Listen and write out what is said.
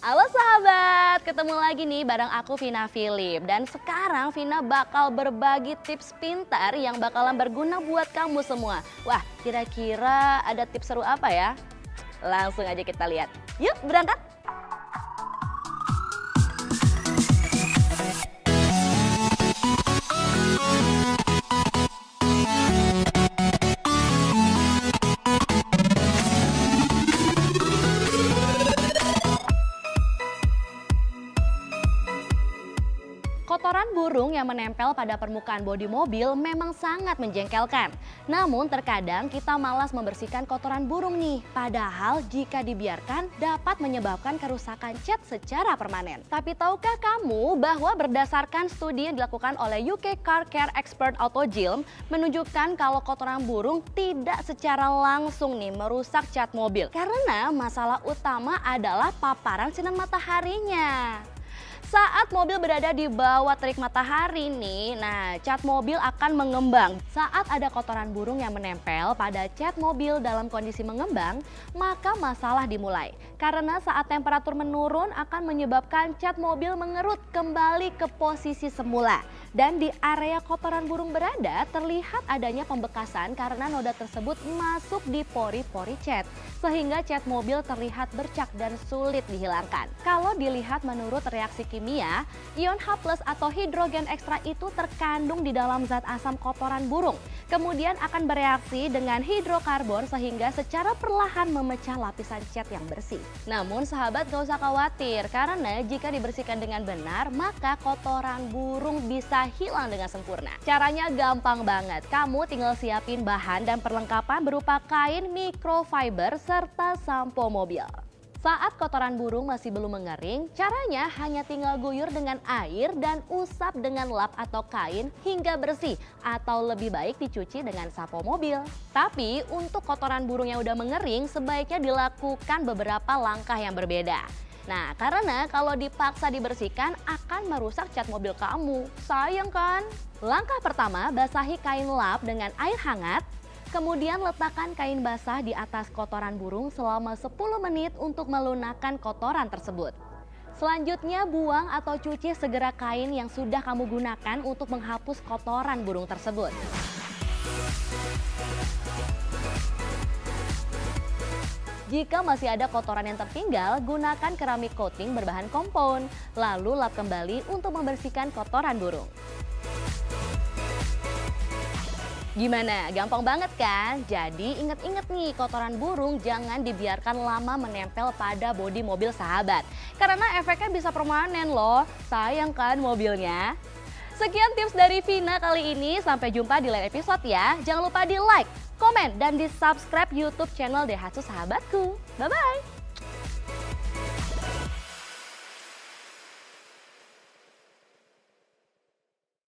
Halo sahabat, ketemu lagi nih bareng aku Vina Philip. Dan sekarang Vina bakal berbagi tips pintar yang bakalan berguna buat kamu semua. Wah, kira-kira ada tips seru apa ya? Langsung aja kita lihat. Yuk berangkat! Kotoran burung yang menempel pada permukaan bodi mobil memang sangat menjengkelkan. Namun terkadang kita malas membersihkan kotoran burung nih. Padahal jika dibiarkan dapat menyebabkan kerusakan cat secara permanen. Tapi tahukah kamu bahwa berdasarkan studi yang dilakukan oleh UK Car Care Expert Autogilm menunjukkan kalau kotoran burung tidak secara langsung nih merusak cat mobil. Karena masalah utama adalah paparan sinar mataharinya. Saat mobil berada di bawah terik matahari nih, cat mobil akan mengembang. Saat ada kotoran burung yang menempel pada cat mobil dalam kondisi mengembang, maka masalah dimulai. Karena saat temperatur menurun akan menyebabkan cat mobil mengerut kembali ke posisi semula. Dan di area kotoran burung berada terlihat adanya pembekasan karena noda tersebut masuk di pori-pori cat. Sehingga cat mobil terlihat bercak dan sulit dihilangkan. Kalau dilihat menurut reaksi kimia, ion H+ atau hidrogen ekstra itu terkandung di dalam zat asam kotoran burung. Kemudian akan bereaksi dengan hidrokarbon sehingga secara perlahan memecah lapisan cat yang bersih. Namun sahabat gak usah khawatir karena jika dibersihkan dengan benar maka kotoran burung bisa hilang dengan sempurna. Caranya gampang banget, kamu tinggal siapin bahan dan perlengkapan berupa kain microfiber serta sampo mobil. Saat kotoran burung masih belum mengering, caranya hanya tinggal guyur dengan air dan usap dengan lap atau kain hingga bersih atau lebih baik dicuci dengan sampo mobil. Tapi untuk kotoran burung yang udah mengering sebaiknya dilakukan beberapa langkah yang berbeda. Nah, karena kalau dipaksa dibersihkan akan merusak cat mobil kamu. Sayang kan? Langkah pertama, basahi kain lap dengan air hangat. Kemudian letakkan kain basah di atas kotoran burung selama 10 menit untuk melunakkan kotoran tersebut. Selanjutnya buang atau cuci segera kain yang sudah kamu gunakan untuk menghapus kotoran burung tersebut. Jika masih ada kotoran yang tertinggal, gunakan keramik coating berbahan kompon, lalu lap kembali untuk membersihkan kotoran burung. Gimana? Gampang banget kan? Jadi ingat-ingat nih, kotoran burung jangan dibiarkan lama menempel pada bodi mobil sahabat. Karena efeknya bisa permanen loh. Sayang kan mobilnya? Sekian tips dari Vina kali ini. Sampai jumpa di lain episode ya. Jangan lupa di like, komen, dan di subscribe YouTube channel Daihatsu Sahabatku. Bye-bye!